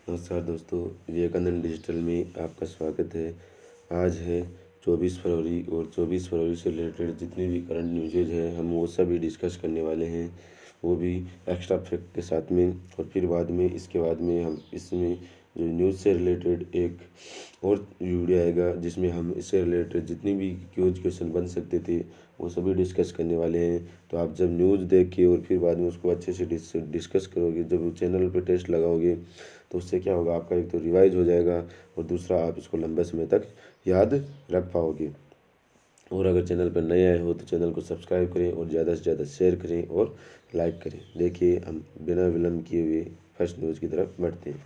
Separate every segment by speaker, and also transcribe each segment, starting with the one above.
Speaker 1: नमस्कार दोस्तों, विवेकानंद डिजिटल में आपका स्वागत है। आज है 24 फरवरी और 24 फरवरी से रिलेटेड जितनी भी करंट न्यूज़ेज हैं हम वो सभी डिस्कस करने वाले हैं, वो भी एक्स्ट्रा फैक्ट के साथ में। और फिर बाद में इसके बाद में हम इसमें जो न्यूज़ से रिलेटेड एक और वीडियो आएगा जिसमें हम इससे रिलेटेड जितनी भी क्वेश्चन बन सकते थे वो सभी डिस्कस करने वाले हैं। तो आप जब न्यूज़ देख के और फिर बाद में उसको अच्छे से डिस्कस करोगे, जब चैनल पे टेस्ट लगाओगे तो उससे क्या होगा, आपका एक तो रिवाइज हो जाएगा और दूसरा आप इसको लंबे समय तक याद रख पाओगे। और अगर चैनल पर नए आए हो तो चैनल को सब्सक्राइब करें और ज़्यादा से ज़्यादा शेयर करें और लाइक करें। देखिए, हम बिना विलम्ब किए हुए फर्स्ट न्यूज़ की तरफ बढ़ते हैं।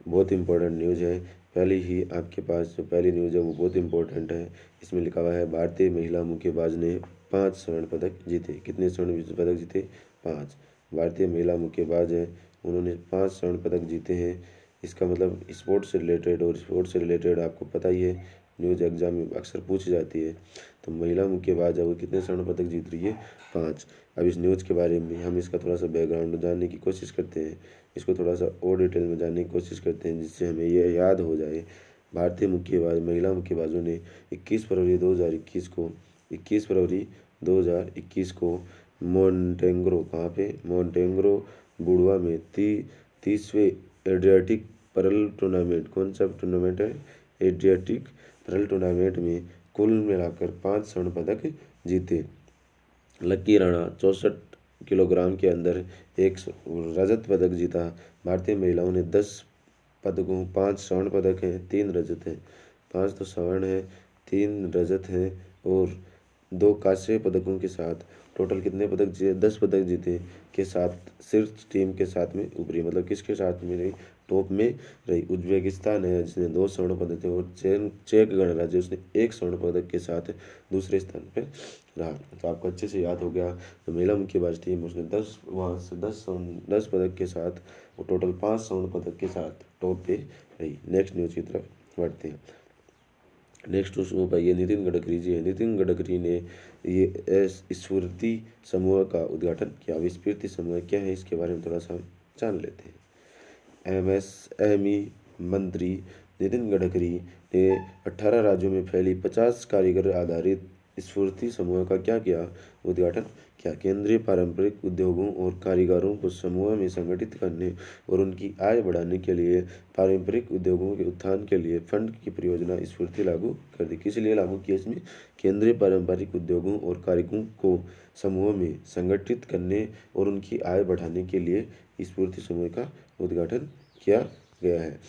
Speaker 1: बहुत इंपॉर्टेंट न्यूज़ है। पहले ही आपके पास जो पहली न्यूज़ है वो बहुत इंपॉर्टेंट है। इसमें लिखा हुआ है, भारतीय महिला मुक्केबाज ने 5 स्वर्ण पदक जीते। कितने स्वर्ण पदक जीते? 5। भारतीय महिला मुक्केबाज है, उन्होंने 5 स्वर्ण पदक जीते हैं। इसका मतलब स्पोर्ट्स से रिलेटेड, और स्पोर्ट्स से रिलेटेड आपको पता ही है, न्यूज़ एग्जाम में अक्सर पूछी जाती है। तो महिला मुक्केबाज है वो कितने स्वर्ण पदक जीत रही है? 5। अब इस न्यूज़ के बारे में हम इसका थोड़ा सा बैकग्राउंड जानने की कोशिश करते हैं, इसको थोड़ा सा और डिटेल में जानने की कोशिश करते हैं जिससे हमें ये याद हो जाए। भारतीय मुक्केबाज महिला मुक्केबाजों ने 21 फरवरी 2021 को मोन्टेग्रो, कहाँ पे? मोन्टेग्रो बुडवा में 30वें एड्रियाटिक परल टूर्नामेंट, कौन सा टूर्नामेंट है? एड्रियाटिक परल टूर्नामेंट में कुल मिलाकर 5 स्वर्ण पदक जीते। लकी राणा 64 किलोग्राम के अंदर एक रजत पदक जीता। भारतीय महिलाओं ने 10 पदकों, 5 स्वर्ण पदक हैं, 3 रजत हैं। 5 तो स्वर्ण है, 3 रजत हैं और 2 कांस्य पदकों के साथ टोटल कितने पदक जीते? 10 पदक जीते के साथ शीर्ष टीम के साथ में उभरी। मतलब किसके साथ में रही? टॉप में रही। उज्बेकिस्तान है जिसने 2 स्वर्ण पदक थे, और चेक गणराज्य उसने 1 स्वर्ण पदक के साथ दूसरे स्थान पर रहा। तो आपको अच्छे से याद हो गया। तो महिला मुक्केबाज टीम उसने 10 पदक के साथ वो टोटल 5 स्वर्ण पदक के साथ टॉप पे रही। नेक्स्ट न्यूज़ की तरफ बढ़ते हैं। नेक्स्ट उसमें भाई नितिन गडकरी जी है। नितिन गडकरी ने ये स्फूर्ति समूह का उद्घाटन किया। अब स्फूर्ति समूह क्या है इसके बारे में थोड़ा सा जान लेते हैं। एमएसएमई मंत्री नितिन गडकरी ने 18 राज्यों में फैली 50 कारीगर आधारित स्फूर्ति समूह का क्या किया? उद्घाटन किया। केंद्रीय पारंपरिक उद्योगों और कारीगरों को समूह में संगठित करने और उनकी आय बढ़ाने के लिए पारंपरिक उद्योगों के उत्थान के लिए फंड की परियोजना स्फूर्ति लागू कर दी। किस लिए लागू किया? इसमें केंद्रीय पारंपरिक उद्योगों और कारीगरों को समूह में संगठित करने और उनकी आय बढ़ाने के लिए स्फूर्ति समूह का उद्घाटन किया गया है।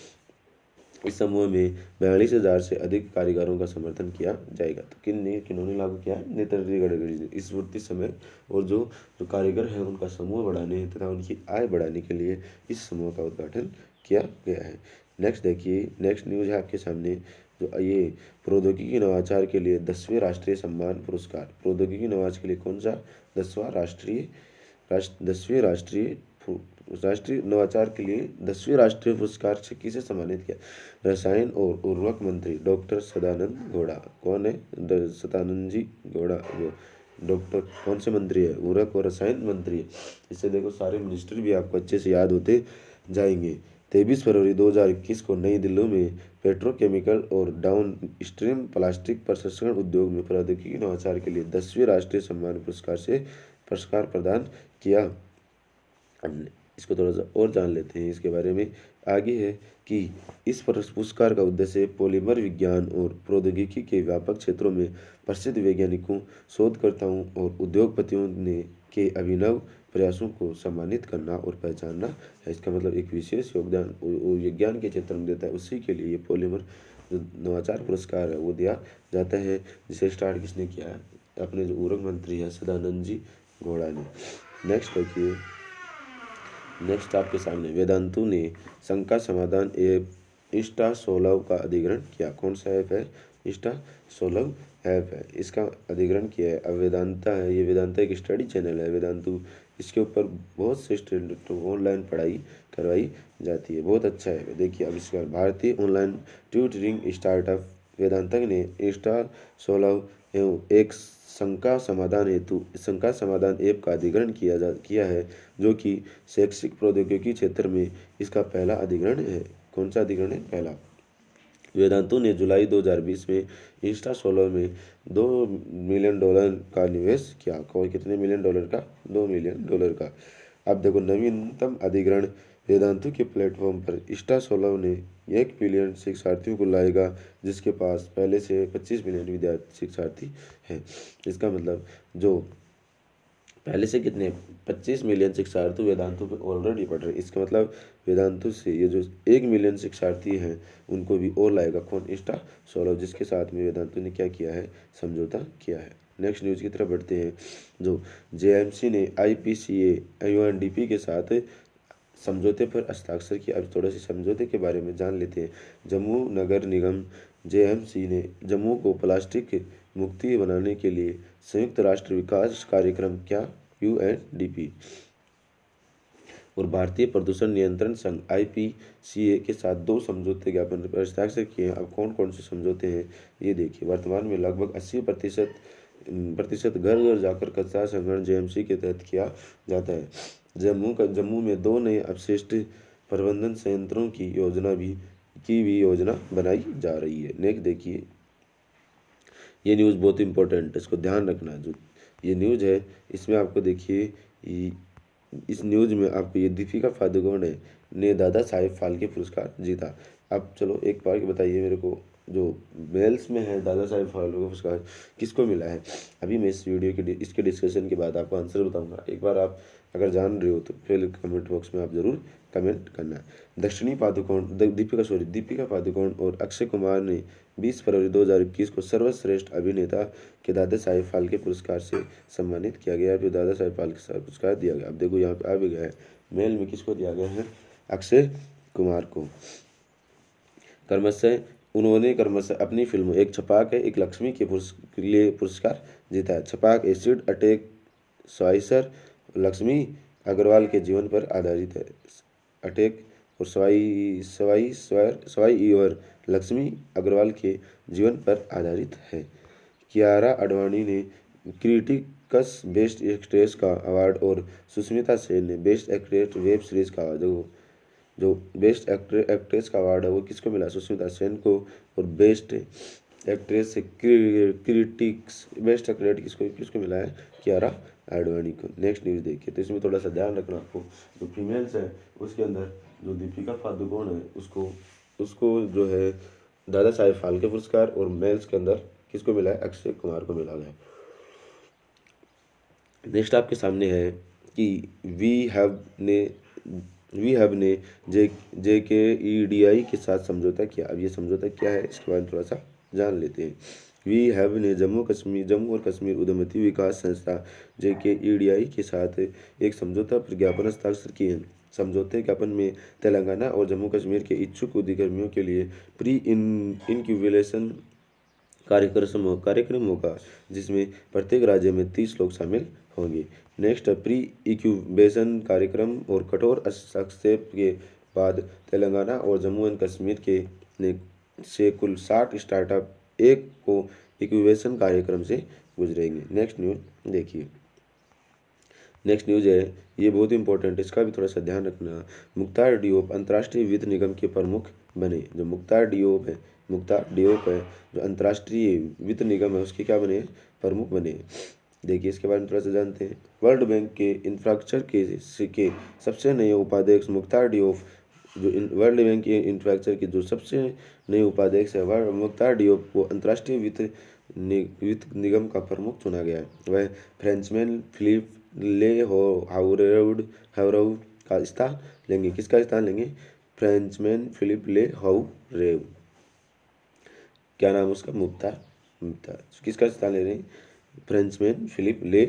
Speaker 1: इस समूह में 42,000 से अधिक कारीगरों का समर्थन किया जाएगा। तो किन्होंने लागू किया है? नितिन गडकरी ने। इस स्फूर्ति समय और जो कारीगर हैं उनका समूह बढ़ाने तथा उनकी आय बढ़ाने के लिए इस समूह का उद्घाटन किया गया है। नेक्स्ट देखिए, नेक्स्ट न्यूज़ है आपके सामने, जो ये प्रौद्योगिकी नवाचार के लिए 10वें राष्ट्रीय सम्मान पुरस्कार। प्रौद्योगिकी नवाचार के लिए कौन सा? 10वें राष्ट्रीय नवाचार के लिए 10वें राष्ट्रीय पुरस्कार से किसे सम्मानित किया? रसायन और उर्वरक मंत्री डॉक्टर सदानंद गौड़ा। कौन है? सदानंद जी गौड़ा। जो डॉक्टर कौन से मंत्री है? उर्वरक और रसायन मंत्री है। इससे देखो सारे मिनिस्टर भी आपको अच्छे से याद होते जाएंगे। 23 फरवरी 2021 को नई दिल्ली में पेट्रोकेमिकल और डाउन स्ट्रीम प्लास्टिक प्रसंस्करण उद्योग में प्रौद्योगिकी नवाचार के लिए 10वें राष्ट्रीय सम्मान पुरस्कार प्रदान किया। इसको थोड़ा सा और जान लेते हैं इसके बारे में। आगे है कि इस पुरस्कार का उद्देश्य पॉलीमर विज्ञान और प्रौद्योगिकी के व्यापक क्षेत्रों में प्रसिद्ध वैज्ञानिकों, शोधकर्ताओं और उद्योगपतियों ने के अभिनव प्रयासों को सम्मानित करना और पहचानना है। इसका मतलब एक विशेष योगदान विज्ञान के क्षेत्र में देता है, उसी के लिए पॉलीमर जो नवाचार पुरस्कार है वो दिया जाता है, जिसे स्टार्ट किसने किया है? अपने जो उर्वरक मंत्री है सदानंद जी गौड़ा ने। नेक्स्ट देखिए, नेक्स्ट आपके सामने वेदांतु ने शंका समाधान ऐप इंस्टासोलव का अधिग्रहण किया। कौन सा ऐप है? इंस्टासोलव ऐप है, इसका अधिग्रहण किया है। अब वेदांता है, ये वेदांता एक स्टडी चैनल है वेदांतु, इसके ऊपर बहुत से ऑनलाइन पढ़ाई करवाई जाती है, बहुत अच्छा है। देखिए अब इसका भारतीय ऑनलाइन ट्यूटरिंग स्टार्टअप वेदांतक ने इंस्टासोलव एवं एक शंका समाधान ऐप का अधिग्रहण किया है, जो कि शैक्षिक प्रौद्योगिकी क्षेत्र में इसका पहला अधिग्रहण है। कौन सा अधिग्रहण है? पहला। वेदांतु ने जुलाई 2020 में इंस्टा सोलर में $2 मिलियन का निवेश किया। कितने मिलियन डॉलर का? $2 मिलियन का। अब देखो नवीनतम अधिग्रहण वेदांतु के प्लेटफॉर्म पर इंस्टा सोलर ने 1 मिलियन शिक्षार्थियों को लाएगा, जिसके पास पहले से 25 मिलियन विद्यार्थी शिक्षार्थी हैं। इसका मतलब जो पहले से कितने 25 मिलियन शिक्षार्थी वेदांतु पे ऑलरेडी पढ़ रहे। इसका मतलब वेदांतु से ये जो 1 मिलियन शिक्षार्थी हैं उनको भी और लाएगा। कौन? इंस्टा सोलर, जिसके साथ में वेदांतु ने क्या किया है? समझौता किया है। नेक्स्ट न्यूज़ की तरफ बढ़ते हैं। जो जेएमसी ने IPCA UNDP के साथ समझौते पर हस्ताक्षर किया। अब थोड़ा सा समझौते के बारे में जान लेते हैं। जम्मू नगर निगम JMC ने जम्मू को प्लास्टिक मुक्ति बनाने के लिए संयुक्त राष्ट्र विकास कार्यक्रम क्या UNDP और भारतीय प्रदूषण नियंत्रण संघ IPCA के साथ 2 समझौते ज्ञापन पर हस्ताक्षर किए हैं। अब कौन कौन से समझौते हैं ये देखिए। वर्तमान में लगभग 80% घर घर जाकर कचरा संग्रहण JMC के तहत किया जाता है। जम्मू में 2 नए अपशिष्ट प्रबंधन संयंत्रों की भी योजना बनाई जा रही है। नेक्स्ट देखिए, ये न्यूज़ बहुत इंपॉर्टेंट है, इसको ध्यान रखना। जो ये न्यूज़ है इसमें आपको देखिए, इस न्यूज़ में आपको ये दीपिका पादुकोण ने दादा साहेब फाल्के पुरस्कार जीता। अब चलो एक बार बताइए मेरे को, जो मेल्स में है दादा साहेब फाल्के पुरस्कार किसको मिला है? अभी मैं इस वीडियो के इसके डिस्कशन के बाद आपको आंसर बताऊंगा। एक बार आप अगर जान रहे हो तो फिर कमेंट बॉक्स में आप जरूर कमेंट करना। दीपिका पादुकोण और अक्षय कुमार ने 20 फरवरी 2021 को सर्वश्रेष्ठ अभिनेता के दादा साहेब फाल्के पुरस्कार से सम्मानित किया गया। फिर दादा साहेब फाल्के पुरस्कार दिया गया। अब देखो यहाँ पे आ भी गया है, मेल में किसको दिया गया है? अक्षय कुमार को। उन्होंने क्रमशः अपनी फिल्मों एक छपाक है, एक लक्ष्मी के लिए पुरस्कार जीता है। छपाक एसिड अटैक स्वाइसर लक्ष्मी अग्रवाल के जीवन पर आधारित है। अटैक और स्वाइवर लक्ष्मी अग्रवाल के जीवन पर आधारित है। कियारा आडवाणी ने क्रिटिक्स बेस्ट एक्ट्रेस का अवार्ड और सुष्मिता सेन ने बेस्ट एक्ट्रेस वेब सीरीज का अवार्ड। जो बेस्ट एक्ट्रेस का अवार्ड है वो किसको मिला? सुष्मिता सेन को। और best actress critics best actress किसको मिला है? कियारा आडवाणी को। नेक्स्ट न्यूज़ देखिए, तो इसमें थोड़ा सा ध्यान रखना आपको। जो फीमेल्स है उसके अंदर जो दीपिका पादुकोण है उसको जो है दादा साहेब फाल्के पुरस्कार, और मेल्स के अंदर किसको मिला है? अक्षय कुमार को मिला है। नेक्स्ट आपके सामने है कि वी हैव ने JKEDI के साथ समझौता किया। अब ये समझौता क्या है इसके बारे में थोड़ा सा जान लेते हैं। वी हैव ने जम्मू और कश्मीर उद्यमिता विकास संस्था JKEDI के साथ एक समझौता पर ज्ञापन हस्ताक्षर किए हैं। समझौते ज्ञापन में तेलंगाना और जम्मू कश्मीर के इच्छुक उद्यमियों के लिए प्री इनक्यूबेशन कार्यक्रम होगा, जिसमें प्रत्येक राज्य में 30 लोग शामिल होंगे। नेक्स्ट प्री इंक्यूबेशन कार्यक्रम और कठोर हस्तक्षेप के बाद तेलंगाना और जम्मू एंड कश्मीर से कुल 60 स्टार्टअप एक को इंक्यूबेशन कार्यक्रम से गुजरेंगे। नेक्स्ट न्यूज़ देखिए। नेक्स्ट न्यूज़ है, ये बहुत इंपॉर्टेंट है, इसका भी थोड़ा सा ध्यान रखना। मुख्तार डियोप अंतर्राष्ट्रीय वित्त निगम के प्रमुख बने। जो मुख्तार डियोप है जो अंतर्राष्ट्रीय वित्त निगम है उसके क्या बने? प्रमुख बने। देखिए इसके बारे में थोड़ा सा जानते हैं। वर्ल्ड बैंक के इंफ्रास्ट्रक्चर के सबसे नए उपाध्यक्ष मुख्तार डियोप, जो वर्ल्ड बैंक के इंफ्रास्ट्रक्चर के जो सबसे नए उपाध्यक्ष है मुख्तार डियोप को अंतर्राष्ट्रीय वित्त निगम का प्रमुख चुना गया है। वह फ्रेंचमैन फिलिप ले हाउरेउड का स्थान लेंगे। किसका स्थान लेंगे? फ्रेंचमैन फिलिप ले हाउरेउ। क्या नाम उसका? मुख्तार। किसका स्थान ले रहे हैं? फ्रेंचमैन फिलिप ले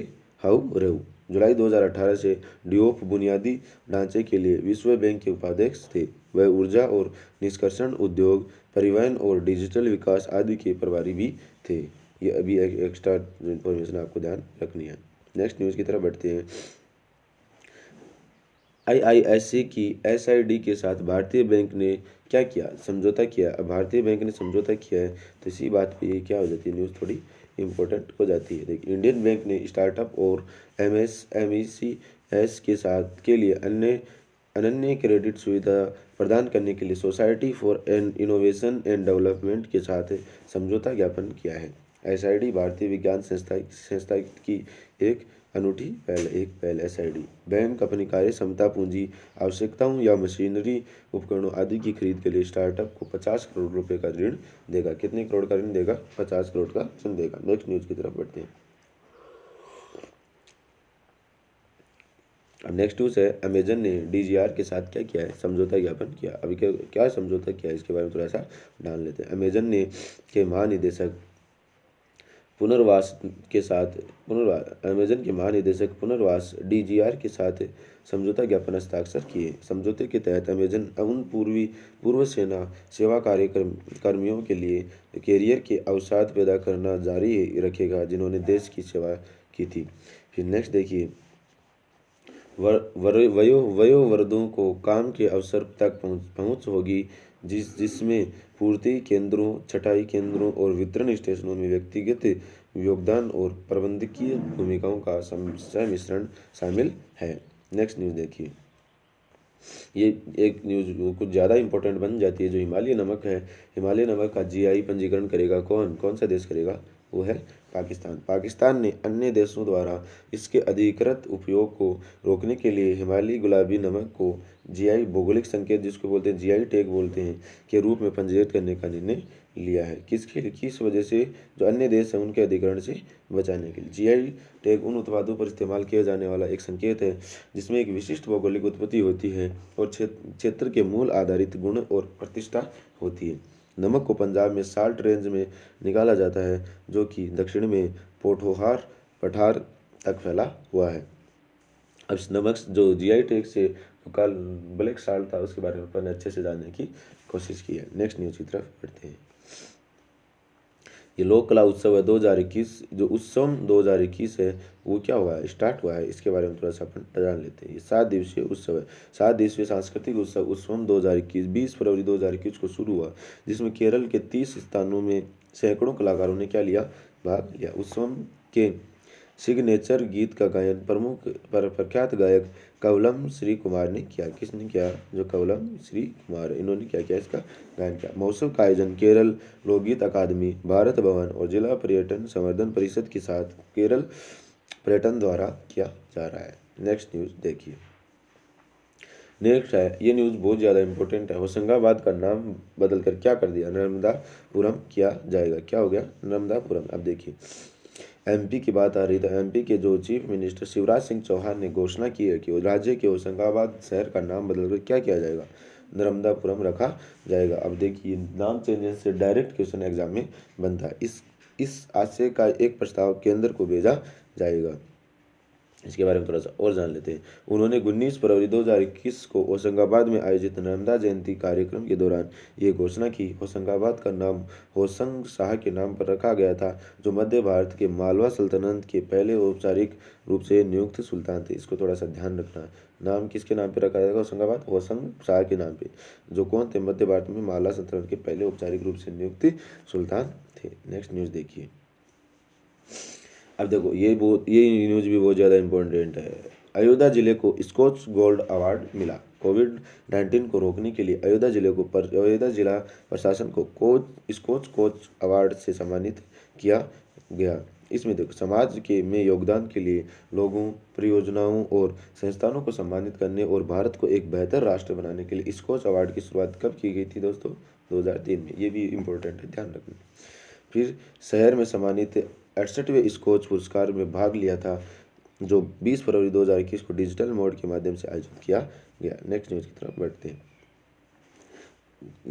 Speaker 1: हाउरेउ। जुलाई 2018 से डियोप बुनियादी ढांचे के लिए विश्व बैंक के उपाध्यक्ष थे। वह ऊर्जा और निष्कर्षण उद्योग, परिवहन और डिजिटल विकास आदि के प्रभारी भी थे। ये अभी एक एक्स्ट्रा इन्फॉर्मेशन आपको ध्यान रखनी है। नेक्स्ट न्यूज़ की तरफ बढ़ते हैं। IISc की SID के साथ भारतीय बैंक ने क्या किया? समझौता किया। अब भारतीय बैंक ने समझौता किया है तो इसी बात पे ये क्या हो जाती है, न्यूज़ थोड़ी इंपॉर्टेंट हो जाती है। देखिए इंडियन बैंक ने स्टार्टअप और MSMEs के लिए अनन्य क्रेडिट सुविधा प्रदान करने के लिए society for innovation and development के साथ समझौता ज्ञापन किया है। एसआईडी भारतीय विज्ञान संस्था की एक अनूठी पहल एसआईडी बैंक अपनी कार्य क्षमता, पूंजी आवश्यकताओं या मशीनरी उपकरणों आदि की खरीद के लिए स्टार्टअप को 50 करोड़ रुपए का ऋण देगा। कितने करोड़ का ऋण देगा? 50 करोड़ का ऋण देगा। नेक्स्ट न्यूज की तरफ बढ़ते हैं। अब नेक्स्ट न्यूज है, अमेजन ने डीजीआर के साथ क्या किया है? समझौता ज्ञापन किया। अभी क्या समझौता किया है इसके बारे में थोड़ा सा जान लेते हैं। अमेजन ने के महानिदेशक पुनर्वास पुनर्वास डीजीआर के साथ समझौता ज्ञापन हस्ताक्षर किए। समझौते के तहत अमेजन उन पूर्व सेना सेवा कर्मियों के लिए कैरियर के अवसाद पैदा करना जारी रखेगा जिन्होंने देश की सेवा की थी। फिर नेक्स्ट देखिए, वयोवृद्धों को काम के अवसर तक पहुंच होगी, जिसमें पूर्ति केंद्रों, छँटाई केंद्रों और वितरण स्टेशनों में व्यक्तिगत योगदान और प्रबंधकीय भूमिकाओं का सम्मिश्रण शामिल है। नेक्स्ट न्यूज़ देखिए, ये एक न्यूज़ कुछ ज़्यादा इंपॉर्टेंट बन जाती है। जो हिमालय नमक है, हिमालय नमक का जीआई पंजीकरण करेगा कौन सा देश करेगा? वो है पाकिस्तान। पाकिस्तान ने अन्य देशों द्वारा इसके अधिकृत उपयोग को रोकने के लिए हिमालयी गुलाबी नमक को जीआई भौगोलिक संकेत, जिसको बोलते हैं जीआई टैग बोलते हैं, के रूप में पंजीकृत करने का निर्णय लिया है। किस वजह से? जो अन्य देश हैं उनके अधिग्रहण से बचाने के लिए। जीआई टैग उन उत्पादों पर इस्तेमाल किया जाने वाला एक संकेत है जिसमें एक विशिष्ट भौगोलिक उत्पत्ति होती है और क्षेत्र के मूल आधारित गुण और प्रतिष्ठा होती है। नमक को पंजाब में साल्ट रेंज में निकाला जाता है, जो कि दक्षिण में पोठोहार पठार तक फैला हुआ है। अब इस नमक जो जीआई टैग से कल ब्लैक साल्ट था उसके बारे में अपन अच्छे से जानने की कोशिश की है। नेक्स्ट न्यूज़ की तरफ बढ़ते हैं। ये लोक कला उत्सव है 2021, जो उत्सव 2021 है वो क्या हुआ है? स्टार्ट हुआ है। इसके बारे में थोड़ा सा अपन जान लेते हैं। ये 7 दिवसीय उत्सव है, 7 दिवसीय सांस्कृतिक उत्सव 2021 20 फरवरी 2021 को शुरू हुआ, जिसमें केरल के 30 स्थानों में सैकड़ों कलाकारों ने क्या लिया? भाग लिया। उत्सव के सिग्नेचर गीत का गायन प्रख्यात गायक कवलम श्री कुमार ने किया। किसने किया? जो कवलम श्री कुमार, इन्होंने क्या किया? इसका गायन किया। महोत्सव का आयोजन केरल लोकगीत अकादमी, भारत भवन और जिला पर्यटन संवर्धन परिषद के साथ केरल पर्यटन द्वारा किया जा रहा है। नेक्स्ट न्यूज़ देखिए। नेक्स्ट है, ये न्यूज़ बहुत ज़्यादा इंपॉर्टेंट है। होशंगाबाद का नाम बदलकर क्या कर दिया? नर्मदापुरम किया जाएगा। क्या हो गया? नर्मदापुरम। अब देखिए, एमपी की बात आ रही है तो एमपी के जो चीफ मिनिस्टर शिवराज सिंह चौहान ने घोषणा की है कि राज्य के होशंगाबाद शहर का नाम बदलकर क्या किया जाएगा? नर्मदापुरम रखा जाएगा। अब देखिए, नाम चेंजेस से डायरेक्ट क्वेश्चन एग्जाम में बनता है। इस आशय का एक प्रस्ताव केंद्र को भेजा जाएगा। इसके बारे में थोड़ा सा और जान लेते हैं। उन्होंने 19 फरवरी 2021 को होशंगाबाद में आयोजित नर्मदा जयंती कार्यक्रम के दौरान ये घोषणा की। होशंगाबाद का नाम होशंग शाह के नाम पर रखा गया था, जो मध्य भारत के मालवा सल्तनत के पहले औपचारिक रूप से नियुक्त सुल्तान थे। इसको थोड़ा सा ध्यान रखना। नाम किसके नाम पर रखा जाएगा? होशंगाबाद होशंग शाह के नाम पे, जो कौन थे? मध्य भारत में मालवा सल्तनत के पहले औपचारिक रूप से नियुक्त सुल्तान थे। नेक्स्ट न्यूज़ देखिए। अब देखो, ये न्यूज़ भी बहुत ज़्यादा इंपॉर्टेंट है। अयोध्या जिले को स्कॉच गोल्ड अवार्ड मिला। कोविड-19 को रोकने के लिए अयोध्या जिला प्रशासन को स्कॉच कोच अवार्ड से सम्मानित किया गया। इसमें देखो, समाज में योगदान के लिए लोगों, परियोजनाओं और संस्थानों को सम्मानित करने और भारत को एक बेहतर राष्ट्र बनाने के लिए स्कॉच अवार्ड की शुरुआत कब की गई थी दोस्तों? 2003 में। ये भी इम्पोर्टेंट है, ध्यान रखना। फिर शहर में सम्मानित 68वें स्कॉच पुरस्कार में भाग लिया था, जो 20 फरवरी 2021 को डिजिटल मोड के माध्यम से आयोजित किया गया। नेक्स्ट न्यूज़ की तरफ बढ़ते हैं।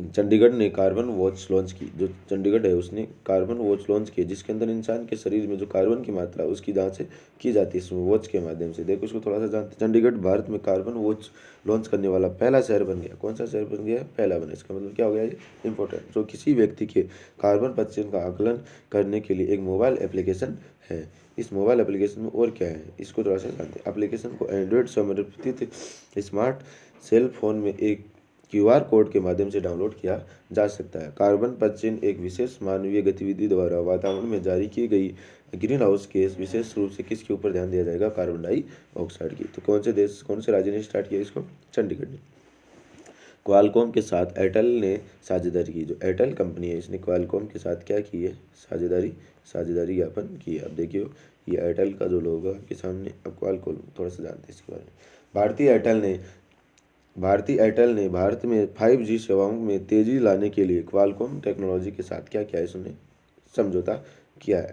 Speaker 1: चंडीगढ़ ने कार्बन वॉच लॉन्च की। जो चंडीगढ़ है उसने कार्बन वॉच लॉन्च की, जिसके अंदर इंसान के शरीर में जो कार्बन की मात्रा है उसकी जांच की जाती है इसमें वॉच के माध्यम से। देखो इसको थोड़ा सा जानते हैं। चंडीगढ़ भारत में कार्बन वॉच लॉन्च करने वाला पहला शहर बन गया। कौन सा शहर बन गया? पहला बना। इसका मतलब क्या हो गया? ये इंपॉर्टेंट। जो किसी व्यक्ति के कार्बन पदचिह्न का आकलन करने के लिए एक मोबाइल एप्लीकेशन है। इस मोबाइल एप्लीकेशन में और क्या है इसको थोड़ा सा जानते हैं। एप्लीकेशन को एंड्रॉयड समर्थित स्मार्ट सेल फोन में एक क्यूआर कोड के माध्यम से डाउनलोड किया जा सकता है। कार्बन पदचिह्न एक विशेष मानवीय गतिविधि द्वारा वातावरण में जारी की गई ग्रीन हाउस गैस, विशेष रूप से किसके ऊपर ध्यान दिया जाएगा? कार्बन डाइऑक्साइड की। तो कौन से राज्य ने स्टार्ट किया इसको? चंडीगढ़ ने। क्वालकॉम के साथ एयरटेल ने साझेदारी की। जो एयरटेल कंपनी है इसने क्वालकॉम के साथ क्या की है, साझेदारी ज्ञापन की है। अब देखिए ये एयरटेल का जो लोगो है आपके सामने। अब क्वालकॉम थोड़ा सा जानते हैं इसके बारे में। भारती एयरटेल ने भारत में 5G सेवाओं में तेजी लाने के लिए क्वालकॉम टेक्नोलॉजी के साथ क्या किया है, इसने समझौता किया है।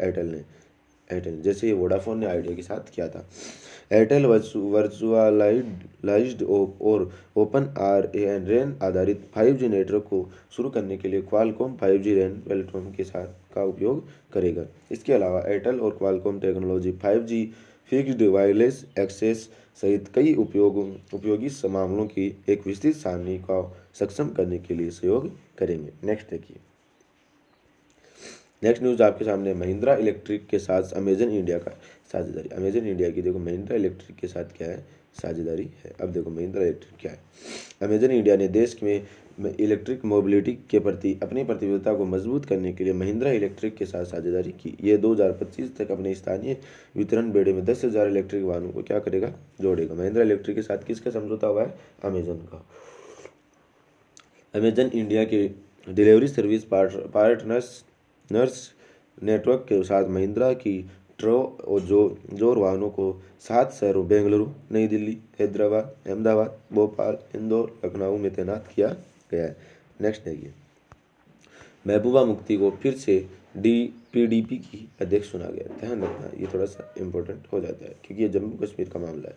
Speaker 1: एयरटेल जैसे ये वोडाफोन ने आइडिया के साथ किया था। एयरटेल वर्चुअलाइज्ड और ओपन RAN आधारित 5G नेटवर्क को शुरू करने के लिए क्वालकॉम 5G RAN प्लेटफॉर्म के साथ का उपयोग करेगा। इसके अलावा एयरटेल और Qualcomm technology 5G fixed wireless access सहित कई उपयोगी मामलों की एक विस्तृत सारणी को सक्षम करने के लिए सहयोग करेंगे। नेक्स्ट देखिए, नेक्स्ट न्यूज़ आपके सामने महिंद्रा इलेक्ट्रिक के साथ अमेजन इंडिया का साझेदारी। अमेजन इंडिया की देखो महिंद्रा इलेक्ट्रिक के साथ क्या है, साझेदारी है। अब देखो महिंद्रा इलेक्ट्रिक क्या है। अमेजन इंडिया ने देश में इलेक्ट्रिक मोबिलिटी के प्रति अपनी प्रतिबद्धता को मजबूत करने के लिए महिंद्रा इलेक्ट्रिक के साथ साझेदारी की। ये 2025 तक अपने स्थानीय वितरण बेड़े में 10,000 इलेक्ट्रिक वाहनों को क्या करेगा, जोड़ेगा। महिंद्रा इलेक्ट्रिक के साथ किसका समझौता हुआ है, अमेजन का। अमेजन इंडिया के डिलीवरी सर्विस पार्टनर्स नेटवर्क के साथ महिंद्रा की ट्रो और जोर वाहनों को 7 शहरों बेंगलुरु, नई दिल्ली, हैदराबाद, अहमदाबाद, भोपाल, इंदौर, लखनऊ में तैनात किया गया है। नेक्स्ट देखिए, महबूबा मुफ्ती को फिर से PDP की अध्यक्ष चुना गया। ध्यान रखना ये थोड़ा सा इंपॉर्टेंट हो जाता है क्योंकि ये जम्मू कश्मीर का मामला है।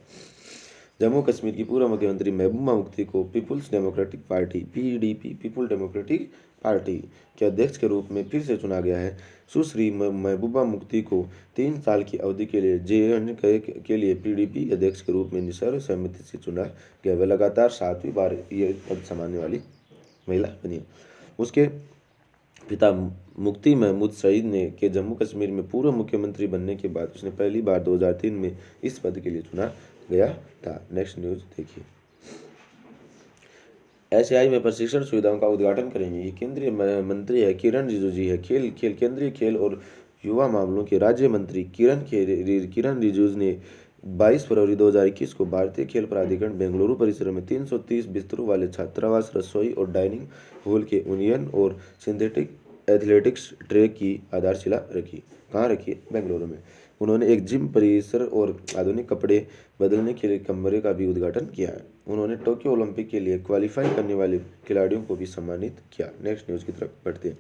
Speaker 1: जम्मू कश्मीर की पूर्व मुख्यमंत्री महबूबा मुफ्ती को Peoples Democratic Party PDP People Democratic Party के अध्यक्ष के रूप में फिर से चुना गया है। सुश्री महबूबा मुफ्ती को 3 साल की अवधि के लिए J&K के लिए PDP अध्यक्ष के रूप में सर्वसम्मति से चुना गया। वह लगातार 7वीं बार ये पद संभालने वाली महिला बनी है। उसके पिता मुफ्ती महमूद सईद ने के जम्मू कश्मीर में पूर्व मुख्यमंत्री बनने के बाद उसने पहली बार 2003 में इस पद के लिए चुना गया था। नेक्स्ट न्यूज़ देखिए, SAI में प्रशिक्षण सुविधाओं का उद्घाटन करेंगे। ये केंद्रीय मंत्री है किरण रिजिजू जी है। केंद्रीय खेल और युवा मामलों के राज्य मंत्री किरण रिजिजू ने 22 फरवरी 2021 को भारतीय खेल प्राधिकरण बेंगलुरु परिसर में 330 बिस्तरों वाले छात्रावास, रसोई और डाइनिंग हॉल के उन्नयन और सिंथेटिक एथलेटिक्स ट्रैक की आधारशिला रखी। कहाँ रखी है, बेंगलुरु में। उन्होंने एक जिम परिसर और आधुनिक कपड़े बदलने के लिए कमरे का भी उद्घाटन किया है। उन्होंने टोक्यो ओलंपिक के लिए क्वालिफाई करने वाले खिलाड़ियों को भी सम्मानित किया। नेक्स्ट न्यूज़ की तरफ बढ़ते हैं।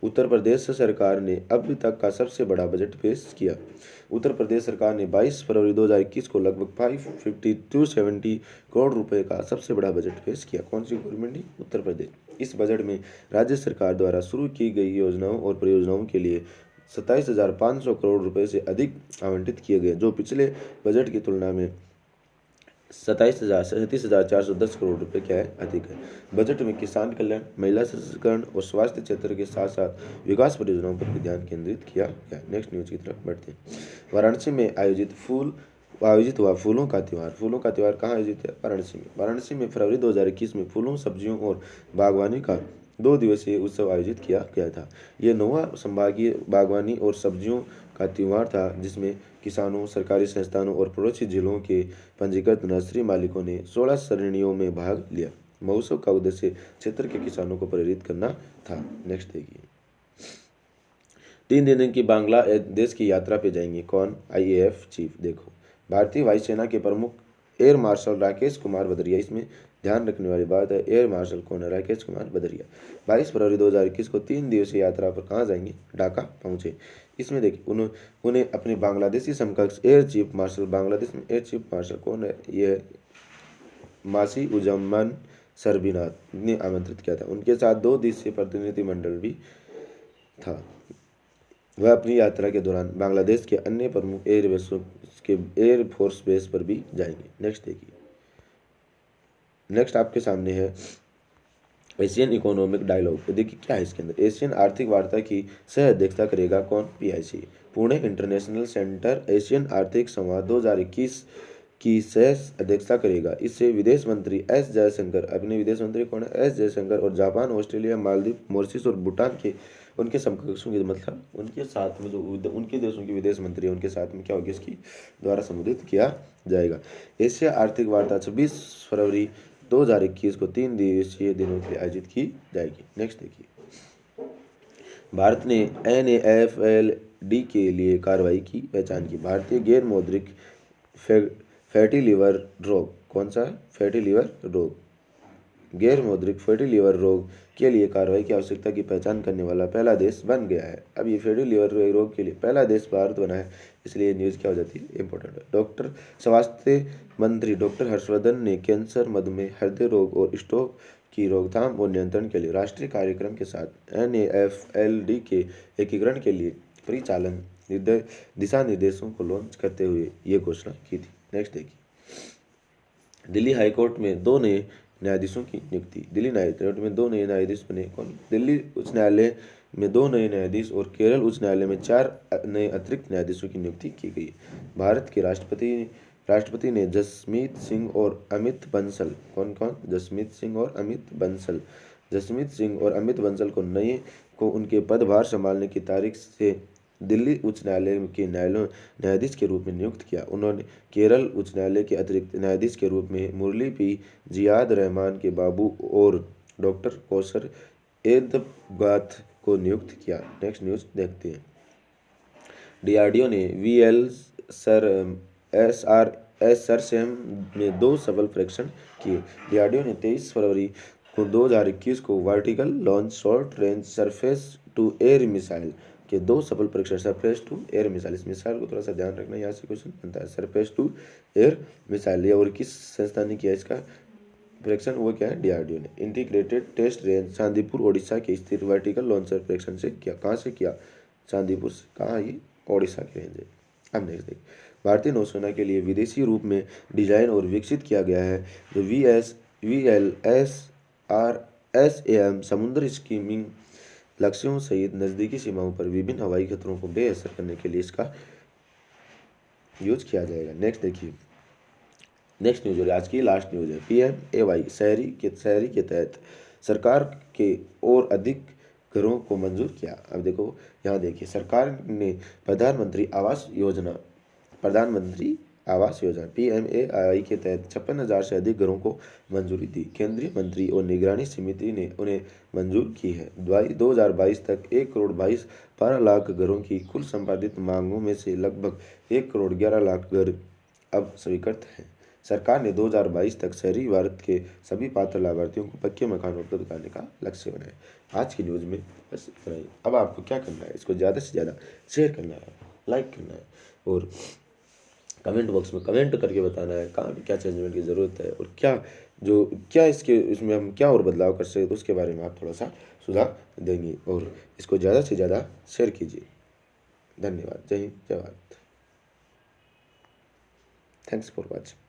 Speaker 1: उत्तर प्रदेश सरकार ने अब तक का सबसे बड़ा बजट पेश किया। उत्तर प्रदेश सरकार ने 22 फरवरी 2021 को लगभग 55270 करोड़ रुपए का सबसे बड़ा बजट पेश किया। कौन सी गवर्नमेंट है, उत्तर प्रदेश। इस बजट में राज्य सरकार द्वारा शुरू की गई योजनाओं और परियोजनाओं के लिए 27,500 करोड़ रुपए से अधिक आवंटित किए गए, जो पिछले बजट की तुलना में 37,410 करोड़ रुपए क्या है, अधिक है। बजट में किसान कल्याण, महिला सशक्तिकरण और स्वास्थ्य क्षेत्र के साथ साथ विकास परियोजनाओं पर भी ध्यान केंद्रित किया गया। नेक्स्ट न्यूज़ की तरफ बढ़ते हैं। वाराणसी में आयोजित हुआ फूलों का त्यौहार कहाँ आयोजित है, वाराणसी में फरवरी 2021 में फूलों, सब्जियों और बागवानी का 2 दिवसीय उत्सव आयोजित किया गया था। यह 9वां संभागीय बागवानी और सब्जियों का त्यौहार था, जिसमें किसानों, सरकारी संस्थानों और पड़ोसी जिलों के पंजीकृत नर्सरी मालिकों ने 16 श्रेणियों में भाग लिया। महोत्सव का उद्देश्य क्षेत्र के किसानों को प्रेरित करना था। नेक्स्ट देखिए, 3 दिन की बांग्लादेश की यात्रा पे जाएंगे कौन, IAF चीफ। देखो, भारतीय वायुसेना के प्रमुख एयर मार्शल राकेश कुमार भदौरिया। इसमें ध्यान रखने वाली बात है, एयर मार्शल कौन है, राकेश कुमार भदौरिया। 22 फरवरी 2021 को 3 दिवसीय यात्रा पर कहाँ जाएंगे, ढाका पहुंचे। इसमें देखिए उन्हें अपने बांग्लादेशी समकक्ष एयर चीफ मार्शल, बांग्लादेश में एयर चीफ मार्शल कौन है, ये मासी उजमान सरबिनाथ ने आमंत्रित किया था। उनके साथ 2 दिवसीय प्रतिनिधिमंडल भी था। वह अपनी यात्रा के दौरान बांग्लादेश के अन्य प्रमुख एयर फोर्स बेस पर भी जाएंगे। नेक्स्ट देखिए, नेक्स्ट आपके सामने है एशियन इकोनॉमिक डायलॉग। देखिए क्या है इसके अंदर, एशियन आर्थिक वार्ता की सह अध्यक्षता करेगा कौन, PIC। Pune international centre Asian आर्थिक संवाद 2021 की सह अध्यक्षता करेगा। इससे विदेश मंत्री S जयशंकर, अपने विदेश मंत्री कौन है, S जयशंकर, और जापान, ऑस्ट्रेलिया, मालदीव, मॉरिशस और भूटान के उनके समकक्षों के, मतलब उनके साथ में जो उनके देशों के विदेश मंत्री है उनके साथ में क्या होगी, इसकी द्वारा संबोधित किया जाएगा। एशिया आर्थिक वार्ता 26 फरवरी 2021 को 3 दिवसीय दिनों के लिए आयोजित की जाएगी। नेक्स्ट देखिए, भारत ने NAFLD के लिए कार्रवाई की पहचान की। भारतीय गैर मौद्रिक फैटी लीवर रोग, कौन सा? फैटी लीवर रोग, गैर मौद्रिक फैटी लीवर रोग के लिए कार्रवाई की आवश्यकता की पहचान करने वाला पहला देश बन गया है। अब ये फैटी लीवर रोग के लिए पहला देश भारत बना है, इसलिए न्यूज़ क्या हो जाती है? इंपॉर्टेंट है। स्वास्थ्य मंत्री डॉक्टर हर्षवर्धन ने कैंसर, मधुमेह, हृदय रोग और स्ट्रोक की रोकथाम और नियंत्रण के लिए राष्ट्रीय कार्यक्रम के साथ NAFLD के एकीकरण के लिए परिचालन दिशा निर्देशों को लॉन्च करते हुए ये घोषणा की थी। नेक्स्ट देखिए, दिल्ली हाईकोर्ट में 2 नए न्यायाधीशों की नियुक्ति। दिल्ली हाईकोर्ट में 2 नए न्यायाधीश बने। कौन? दिल्ली उच्च न्यायालय में 2 नए न्यायाधीश और केरल उच्च न्यायालय में 4 नए अतिरिक्त न्यायाधीशों की नियुक्ति की गई। भारत के राष्ट्रपति ने जसमीत सिंह और अमित बंसल, कौन कौन? जसमीत सिंह और अमित बंसल को उनके पदभार संभालने की तारीख से दिल्ली उच्च न्यायालय के न्यायाधीश के रूप में नियुक्त किया। उन्होंने केरल उच्च न्यायालय के अतिरिक्त न्यायाधीश के रूप में मुरली पी जियाद रहमान के बाबू और डॉक्टर कौसर एदगाथ को नियुक्त किया। नेक्स्ट न्यूज़ देखते हैं, DRDO ने VL सरसेम में 2 सफल परीक्षण किए। DRDO ने 23 फरवरी 2021 को vertical launch short range surface to air missile के 2 सफल परीक्षण, सरफेस टू एयर मिसाइल, इस मिसाइल को थोड़ा सा ध्यान रखना, यहाँ से क्वेश्चन बनता है। सरफेस टू एयर मिसाइल, ये और किस संस्था ने किया इसका परीक्षण? वो क्या है? DRDO ने। Integrated test range Chandipur Odisha के स्थित वर्टिकल लॉन्चर परीक्षण से किया। कहाँ से किया? चांदीपुर से। कहाँ? ये ओडिशा की रेंज है। अब नेक्स्ट देखिए, भारतीय नौसेना के लिए विदेशी रूप में डिजाइन और विकसित किया गया है जो VLSRSAM समुद्री स्कीमिंग लक्ष्यों सहित नज़दीकी सीमाओं पर विभिन्न हवाई खतरों को बेअसर करने के लिए इसका यूज किया जाएगा। नेक्स्ट देखिए, नेक्स्ट न्यूज है आज की लास्ट न्यूज है, PMAY शहरी के तहत सरकार के और अधिक घरों को मंजूर किया। अब देखो यहाँ देखिए, सरकार ने प्रधानमंत्री आवास योजना PMAY के तहत 56,000 से अधिक घरों को मंजूरी दी। केंद्रीय मंत्री और निगरानी समिति ने उन्हें मंजूर की है। 2022 तक 1,12 लाख घरों की कुल संपादित मांगों में से लगभग 1,11 लाख घर अब स्वीकृत हैं। सरकार ने 2022 तक शहरी भारत के सभी पात्र लाभार्थियों को पक्के मकान उपलब्ध कराने का लक्ष्य बनाया। आज की न्यूज़ में बस इतना ही। अब आपको क्या करना है? इसको ज़्यादा से ज़्यादा शेयर करना है, लाइक करना है और कमेंट बॉक्स में कमेंट करके बताना है कहाँ पे क्या चेंजमेंट की ज़रूरत है और क्या इसमें हम क्या और बदलाव कर सकते हैं, तो उसके बारे में आप थोड़ा सा सुझाव देंगे और इसको ज़्यादा से ज़्यादा शेयर कीजिए। धन्यवाद। जय हिंद, जय भारत। Thanks for watching.